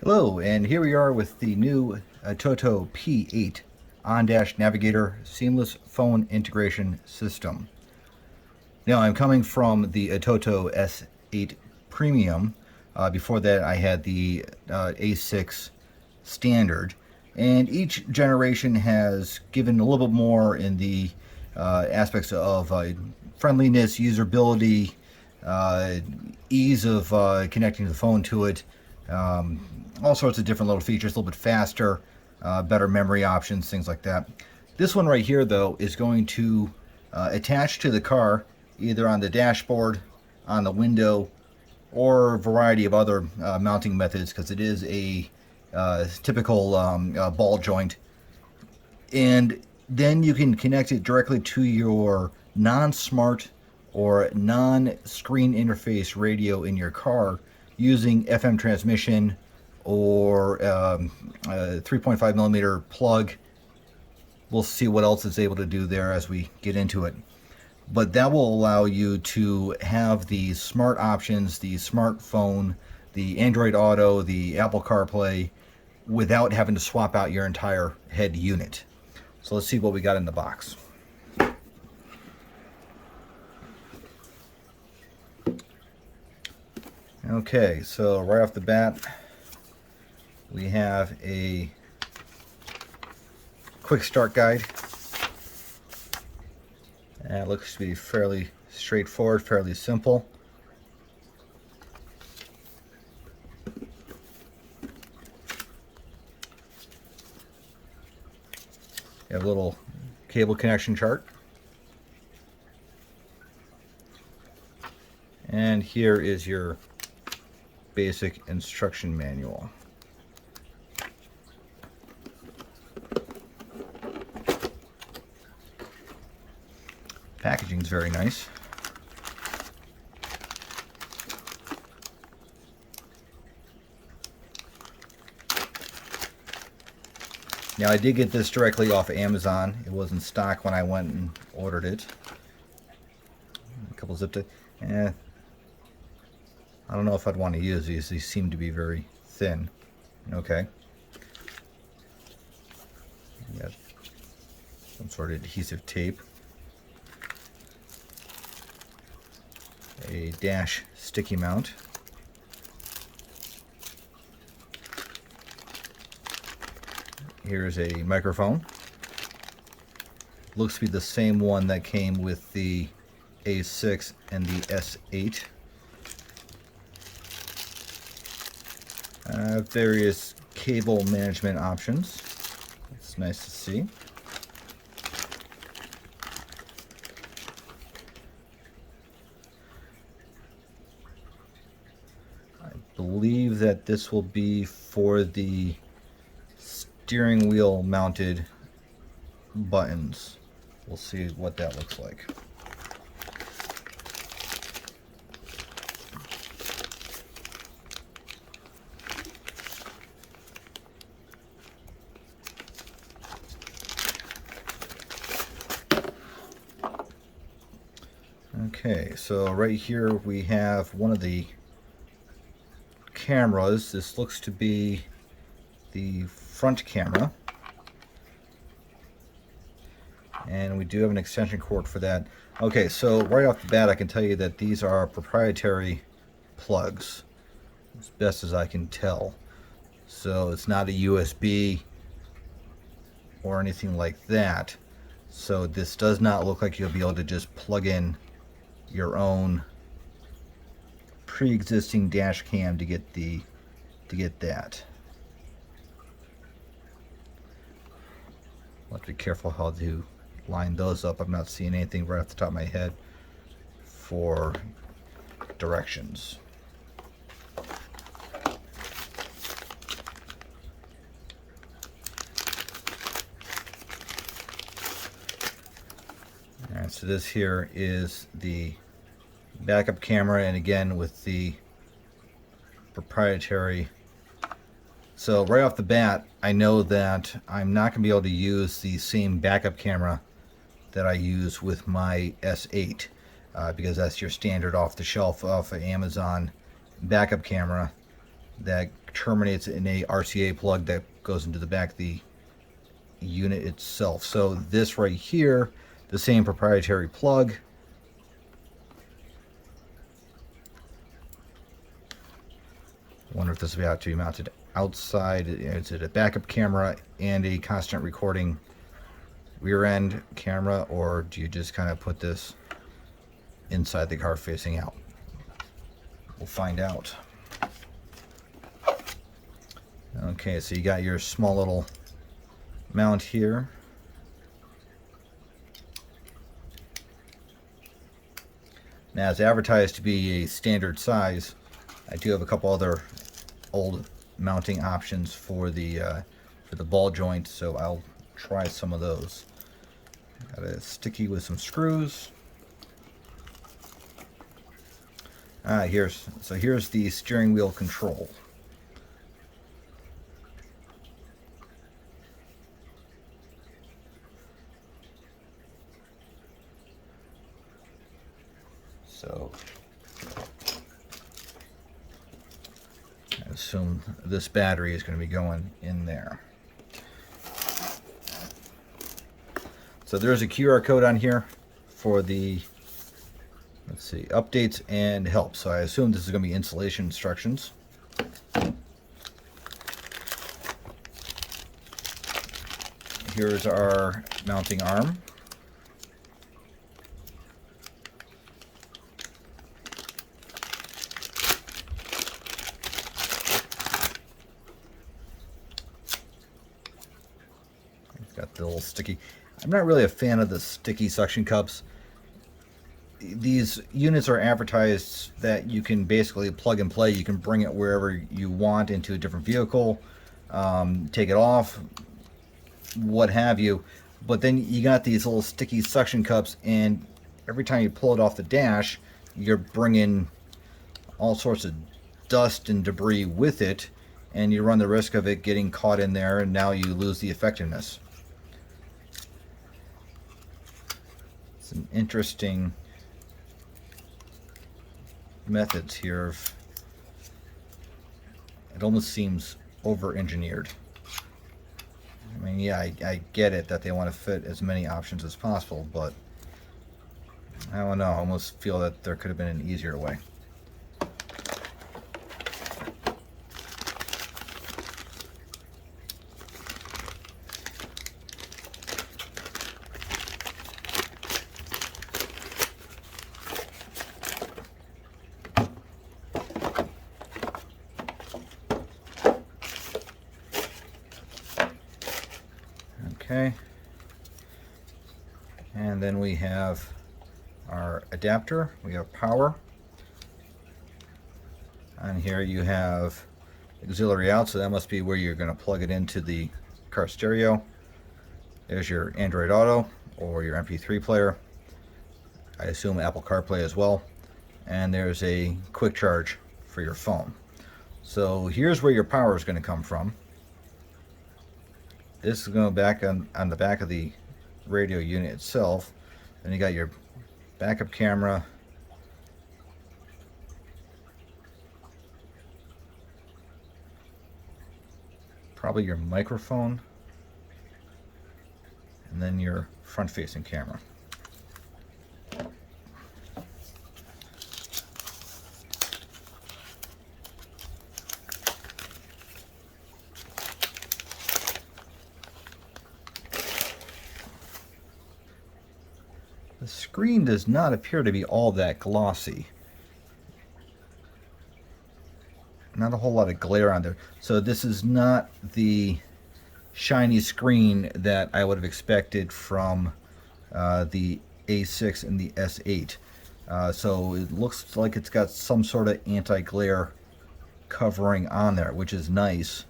Hello, and here we are with the new Atoto P8 on-dash navigator seamless phone integration system. Now I'm coming from the Atoto S8 Premium. Before that I had the A6 Standard, and each generation has given a little bit more in the aspects of friendliness, usability, ease of connecting the phone to it, all sorts of different little features, a little bit faster, better memory options, things like that. This one right here, though, is going to attach to the car, either on the dashboard, on the window, or a variety of other mounting methods, because it is a typical ball joint. And then you can connect it directly to your non-smart or non-screen interface radio in your car using FM transmission or a 3.5 millimeter plug. We'll see what else it's able to do there as we get into it. But that will allow you to have the smart options, the smartphone, the Android Auto, the Apple CarPlay, without having to swap out your entire head unit. So let's see what we got in the box. Okay, so right off the bat, we have a quick start guide. And it looks to be fairly straightforward, fairly simple. You have a little cable connection chart. And here is your basic instruction manual. Packaging is very nice. Now I did get this directly off of Amazon. It was in stock when I went and ordered it. A couple zip ties. I don't know if I'd want to use these. These seem to be very thin. Okay. Got some sort of adhesive tape. A dash sticky mount. Here's a microphone. Looks to be the same one that came with the A6 and the S8. Various cable management options. It's nice to see. I believe that this will be for the steering wheel mounted buttons. We'll see what that looks like. Okay, so right here we have one of the cameras. This looks to be the front camera, and we do have an extension cord for that. Okay, so right off the bat I can tell you that these are proprietary plugs, as best as I can tell. So it's not a USB or anything like that. So this does not look like you'll be able to just plug in your own pre-existing dash cam to get that. I'll have to be careful how to line those up. I'm not seeing anything right off the top of my head for directions. Alright, so this here is the backup camera, and again with the proprietary. So right off the bat, I know that I'm not going to be able to use the same backup camera that I use with my S8 because that's your standard off the shelf off of Amazon backup camera. that terminates in a RCA plug that goes into the back of the unit itself. So this right here, the same proprietary plug. I wonder if this will have to be mounted outside. Is it a backup camera and a constant recording rear end camera, or do you just kind of put this inside the car facing out? We'll find out. Okay, so you got your small little mount here. Now, it's advertised to be a standard size. I do have a couple other old mounting options for the ball joint, so I'll try some of those. Got a sticky with some screws. Here's the steering wheel control. So I assume this battery is going to be going in there. So there's a QR code on here for the, let's see, updates and help. So I assume this is going to be installation instructions. Here's our mounting arm. Got the little sticky. I'm not really a fan of the sticky suction cups. These units are advertised that you can basically plug and play. You can bring it wherever you want into a different vehicle, take it off, what have you. But then you got these little sticky suction cups, and every time you pull it off the dash, you're bringing all sorts of dust and debris with it, and you run the risk of it getting caught in there, and now you lose the effectiveness. Some interesting methods here. It almost seems over-engineered. I mean, yeah, I get it that they want to fit as many options as possible, but I don't know. I almost feel that there could have been an easier way. Okay, and then we have our adapter. We have power. On here you have auxiliary out, so that must be where you're going to plug it into the car stereo. There's your Android Auto or your MP3 player. I assume Apple CarPlay as well. And there's a quick charge for your phone. So here's where your power is going to come from. This is going back on the back of the radio unit itself. Then you got your backup camera. Probably your microphone. And then your front-facing camera. The screen does not appear to be all that glossy. Not a whole lot of glare on there. So this is not the shiny screen that I would have expected from the A6 and the S8. So it looks like it's got some sort of anti-glare covering on there, which is nice.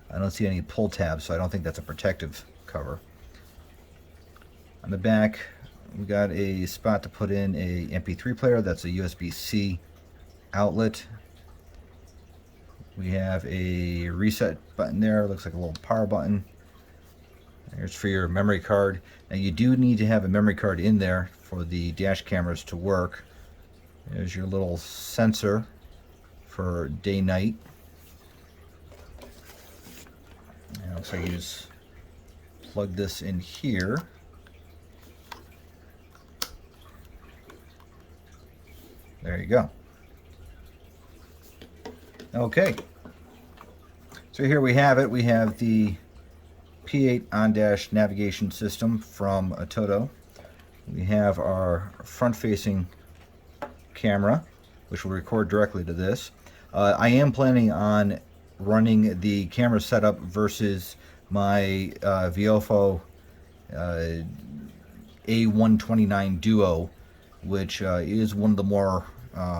I don't see any pull tabs, so I don't think that's a protective cover. On the back, we got a spot to put in a MP3 player. That's a USB-C outlet. We have a reset button there. Looks like a little power button. There's for your memory card. Now you do need to have a memory card in there for the dash cameras to work. There's your little sensor for day-night. Looks like you just plug this in here. There you go. Okay. So here we have it. We have the P8 on-dash navigation system from Atoto. We have our front-facing camera, which will record directly to this. I am planning on running the camera setup versus my Viofo A129 Duo, which is one of the more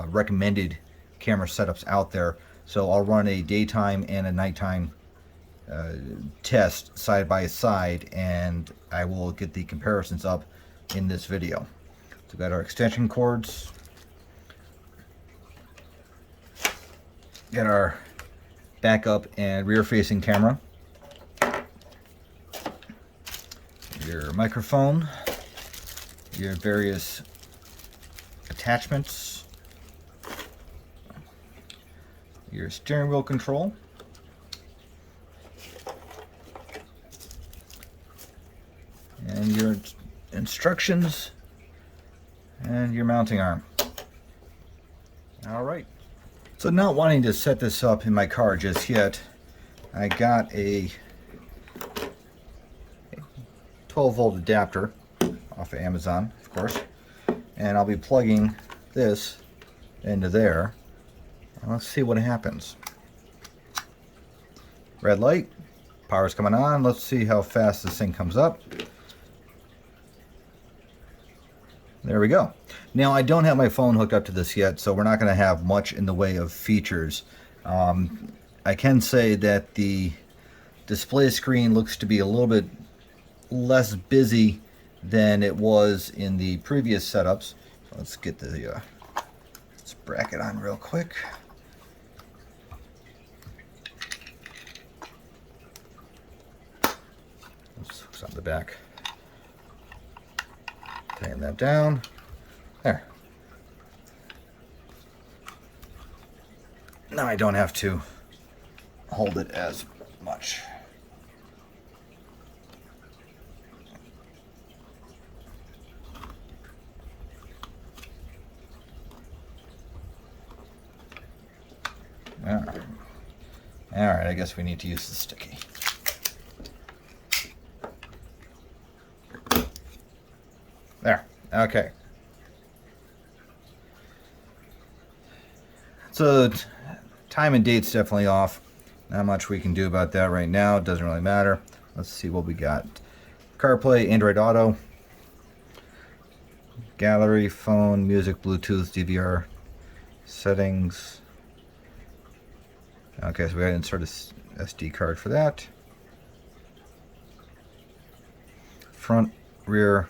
recommended camera setups out there. So I'll run a daytime and a nighttime test side by side, and I will get the comparisons up in this video. So we've got our extension cords, got our backup and rear facing camera, your microphone, your various attachments, your steering wheel control, and your instructions, and your mounting arm. All right. So not wanting to set this up in my car just yet, I got a 12-volt adapter off of Amazon, of course, and I'll be plugging this into there. Let's see what happens. Red light, power's coming on. Let's see how fast this thing comes up. There we go. Now I don't have my phone hooked up to this yet, so we're not going to have much in the way of features. I can say that the display screen looks to be a little bit less busy than it was in the previous setups. Let's get the this bracket on real quick. Let's hook on the back. Tighten that down. There. Now I don't have to hold it as much. All right, I guess we need to use the sticky. There, okay. So time and date's definitely off. Not much we can do about that right now. It doesn't really matter. Let's see what we got. CarPlay, Android Auto, gallery, phone, music, Bluetooth, DVR, settings. Okay, so we gotta insert a SD card for that. Front, rear.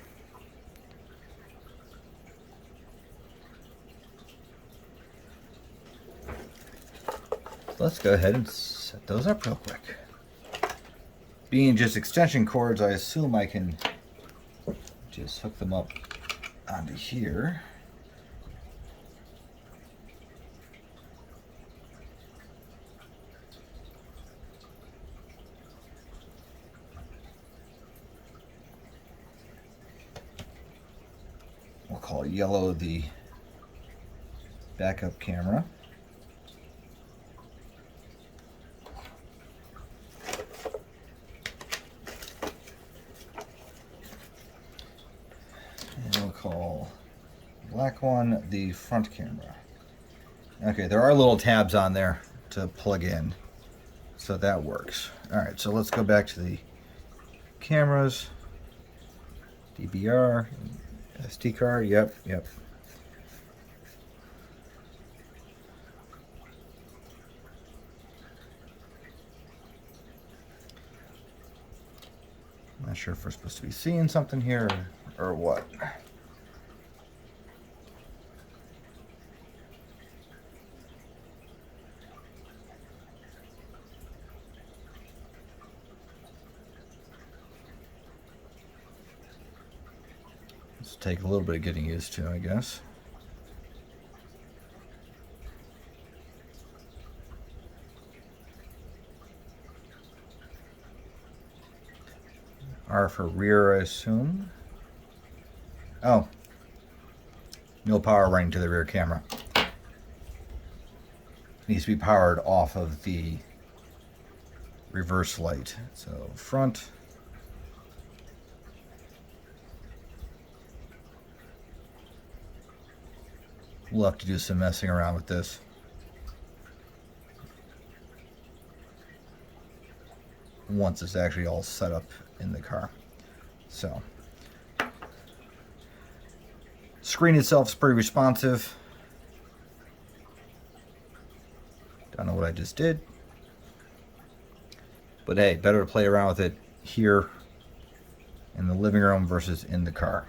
Let's go ahead and set those up real quick. Being just extension cords, I assume I can just hook them up onto here. We'll call yellow the backup camera. And we'll call black one the front camera. Okay, there are little tabs on there to plug in, so that works. All right, so let's go back to the cameras, DVR, SD card, yep. I'm not sure if we're supposed to be seeing something here or what. This will take a little bit of getting used to, I guess. R for rear, I assume. Oh, no power running to the rear camera. Needs to be powered off of the reverse light. So front. We'll have to do some messing around with this. Once it's actually all set up in the car. So, screen itself is pretty responsive. Don't know what I just did. But hey, better to play around with it here in the living room versus in the car.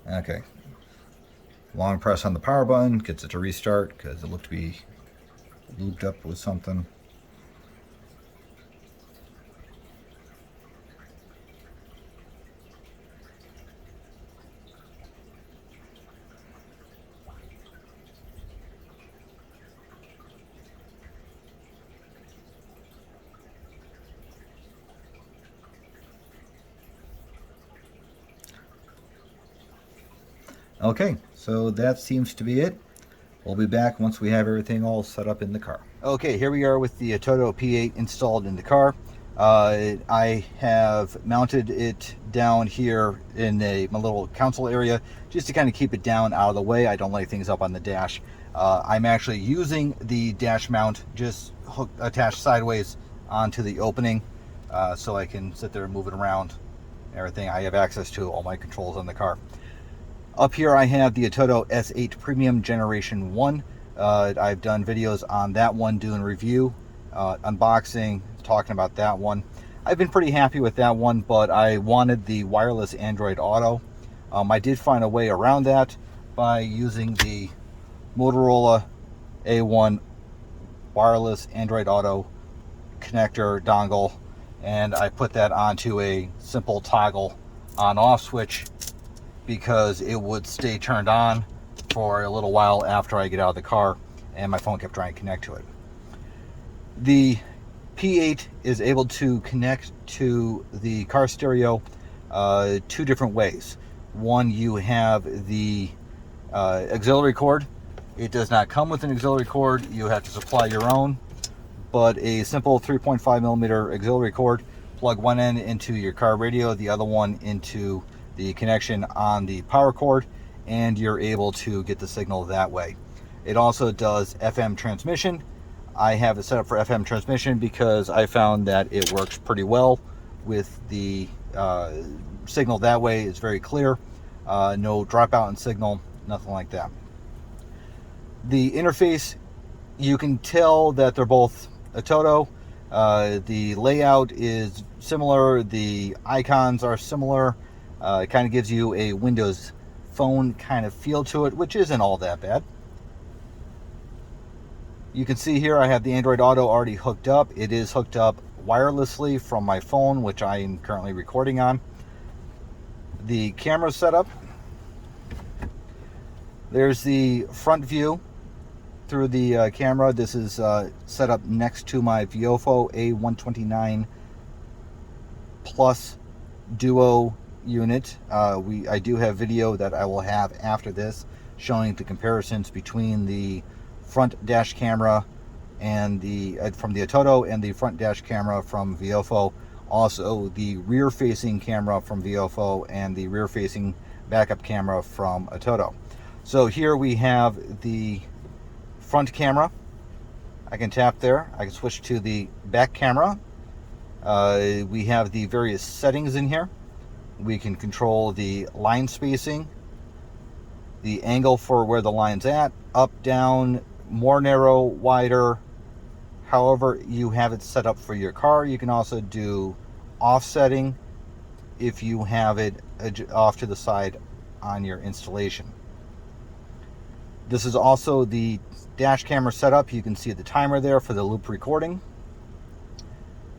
Okay. Long press on the power button gets it to restart because it looked to be looped up with something. Okay, so that seems to be it. We'll be back once we have everything all set up in the car. Okay, here we are with the Atoto P8 installed in the car. I have mounted it down here in my little console area just to kind of keep it down out of the way. I don't like things up on the dash. I'm actually using the dash mount just attached sideways onto the opening so I can sit there and move it around and everything. I have access to all my controls on the car. Up here I have the Atoto S8 Premium Generation 1. I've done videos on that one, doing review, unboxing, talking about that one. I've been pretty happy with that one, but I wanted the wireless Android Auto. I did find a way around that by using the Motorola A1 wireless Android Auto connector dongle, and I put that onto a simple toggle on-off switch because it would stay turned on for a little while after I get out of the car, and my phone kept trying to connect to it. The P8 is able to connect to the car stereo two different ways. One, you have the auxiliary cord. It does not come with an auxiliary cord. You have to supply your own, but a simple 3.5 millimeter auxiliary cord. Plug one end into your car radio, the other one into the connection on the power cord, and you're able to get the signal that way. It also does FM transmission. I have it set up for FM transmission because I found that it works pretty well with the signal that way. It's very clear. No dropout in signal, nothing like that. The interface, you can tell that they're both Atoto. The layout is similar. The icons are similar. It kind of gives you a Windows Phone kind of feel to it, which isn't all that bad. You can see here I have the Android Auto already hooked up. It is hooked up wirelessly from my phone, which I am currently recording on. The camera setup. There's the front view through the camera. This is set up next to my Viofo A129 Plus Duo unit. I do have video that I will have after this showing the comparisons between the front dash camera and the from the Atoto and the front dash camera from Viofo. Also the rear facing camera from Viofo and the rear facing backup camera from Atoto. So here we have the front camera. I can tap there. I can switch to the back camera. We have the various settings in here. We can control the line spacing, the angle for where the line's at, up, down, more narrow, wider, however you have it set up for your car. You can also do offsetting if you have it off to the side on your installation. This is also the dash camera setup. You can see the timer there for the loop recording,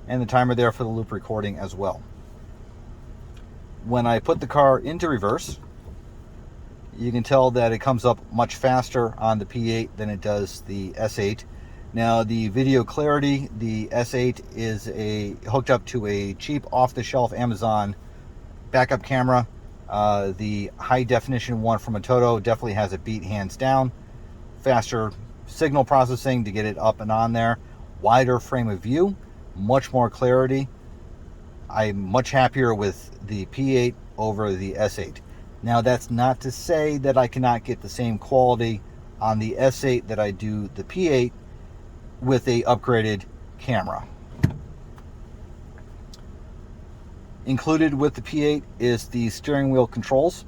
and the timer there for the loop recording as well. When I put the car into reverse, you can tell that it comes up much faster on the P8 than it does the S8. Now the video clarity, the S8 is hooked up to a cheap off-the-shelf Amazon backup camera. The high definition one from Atoto definitely has a beat hands down. Faster signal processing to get it up and on there. Wider frame of view, much more clarity. I'm much happier with the P8 over the S8. Now that's not to say that I cannot get the same quality on the S8 that I do the P8 with a upgraded camera. Included with the P8 is the steering wheel controls.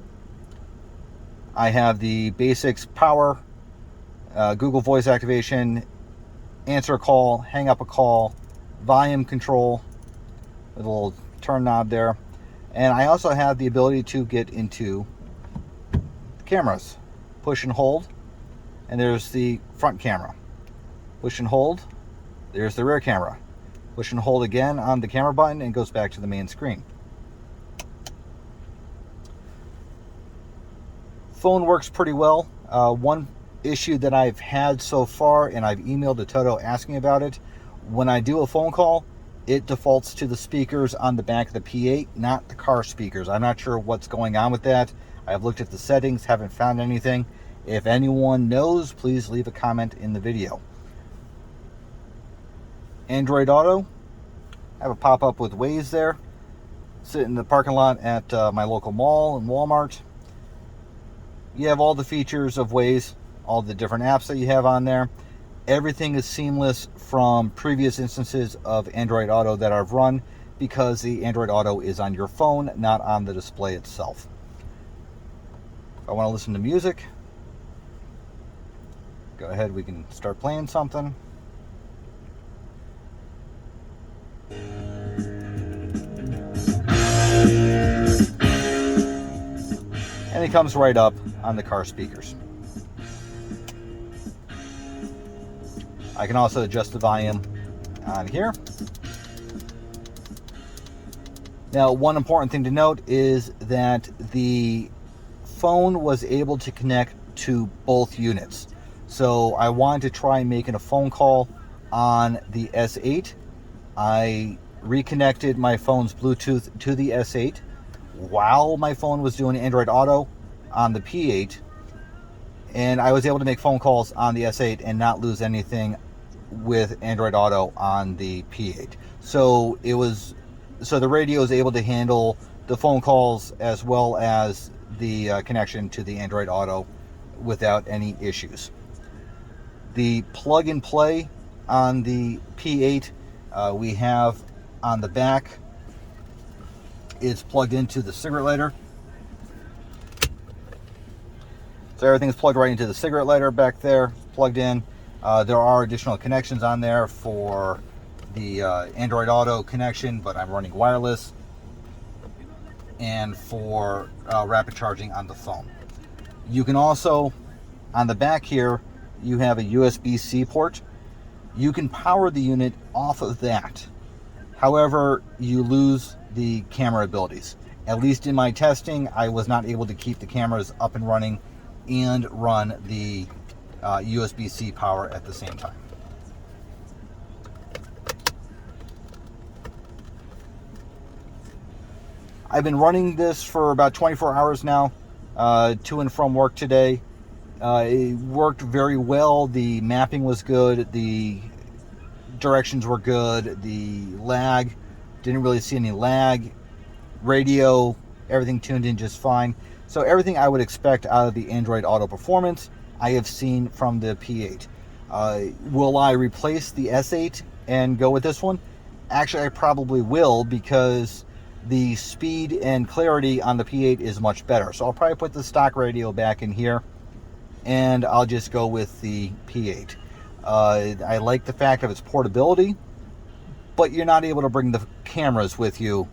I have the basics: power, Google voice activation, answer a call, hang up a call, volume control with a little turn knob there. And I also have the ability to get into the cameras. Push and hold, and there's the front camera. Push and hold, there's the rear camera. Push and hold again on the camera button and it goes back to the main screen. Phone works pretty well. One issue that I've had so far, and I've emailed Atoto asking about it, when I do a phone call, it defaults to the speakers on the back of the P8, not the car speakers. I'm not sure what's going on with that. I've looked at the settings, haven't found anything. If anyone knows, please leave a comment in the video. Android Auto, I have a pop-up with Waze there. Sit in the parking lot at my local mall and Walmart. You have all the features of Waze, all the different apps that you have on there. Everything is seamless from previous instances of Android Auto that I've run, because the Android Auto is on your phone, not on the display itself. If I want to listen to music, go ahead, we can start playing something. And it comes right up on the car speakers. I can also adjust the volume on here. Now, one important thing to note is that the phone was able to connect to both units. So I wanted to try making a phone call on the S8. I reconnected my phone's Bluetooth to the S8 while my phone was doing Android Auto on the P8, and I was able to make phone calls on the S8 and not lose anything with Android Auto on the P8. So the radio is able to handle the phone calls as well as the connection to the Android Auto without any issues. The plug and play on the P8 we have on the back is plugged into the cigarette lighter. So everything's plugged right into the cigarette lighter back there, plugged in. There are additional connections on there for the Android Auto connection, but I'm running wireless, and for rapid charging on the phone. You can also, on the back here, you have a USB-C port. You can power the unit off of that. However, you lose the camera abilities. At least in my testing, I was not able to keep the cameras up and running and run the USB-C power at the same time. I've been running this for about 24 hours now, to and from work today. It worked very well. The mapping was good. The directions were good. The lag, didn't really see any lag. Radio, everything tuned in just fine. So everything I would expect out of the Android Auto performance, I have seen from the P8. Will I replace the S8 and go with this one? Actually, I probably will, because the speed and clarity on the P8 is much better. So I'll probably put the stock radio back in here, and I'll just go with the P8. I like the fact of its portability, but you're not able to bring the cameras with you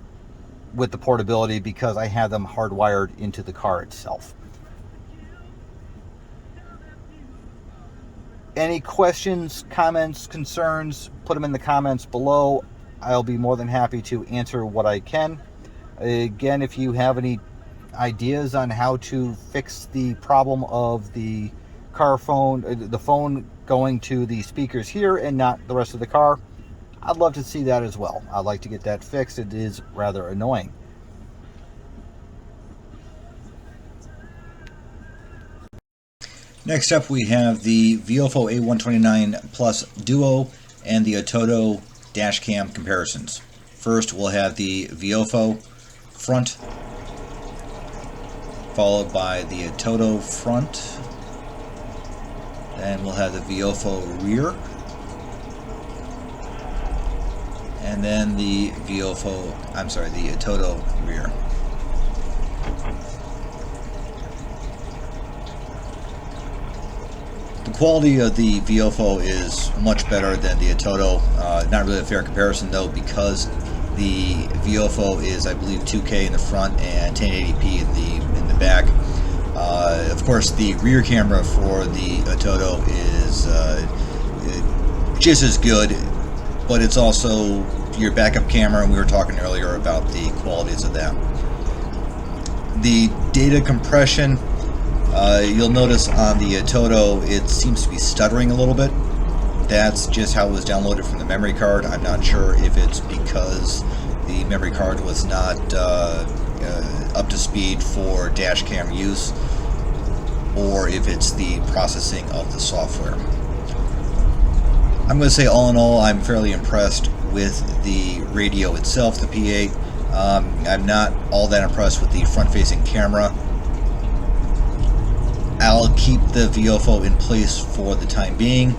with the portability because I have them hardwired into the car itself. Any questions, comments, concerns, put them in the comments below. I'll be more than happy to answer what I can. Again, if you have any ideas on how to fix the problem of the phone going to the speakers here and not the rest of the car. I'd love to see that as well. I'd like to get that fixed. It is rather annoying. Next up, we have the Viofo A129 Plus Duo and the Atoto dash cam comparisons. First, we'll have the Viofo front, followed by the Atoto front. Then we'll have the Viofo rear, and then the the Atoto rear. The quality of the Viofo is much better than the Atoto. Not really a fair comparison though, because the Viofo is, I believe, 2K in the front and 1080p in the back. Of course, the rear camera for the Atoto is just as good, but it's also your backup camera, and we were talking earlier about the qualities of that. The data compression, you'll notice on the Atoto it seems to be stuttering a little bit. That's just how it was downloaded from the memory card. I'm not sure if it's because the memory card was not up to speed for dash cam use, or if it's the processing of the software. I'm going to say all in all, I'm fairly impressed with the radio itself, the P8. I'm not all that impressed with the front-facing camera. I'll keep the Viofo in place for the time being.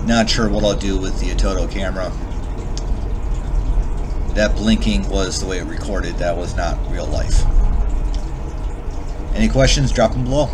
Not sure what I'll do with the Atoto camera. That blinking was the way it recorded. That was not real life. Any questions? Drop them below.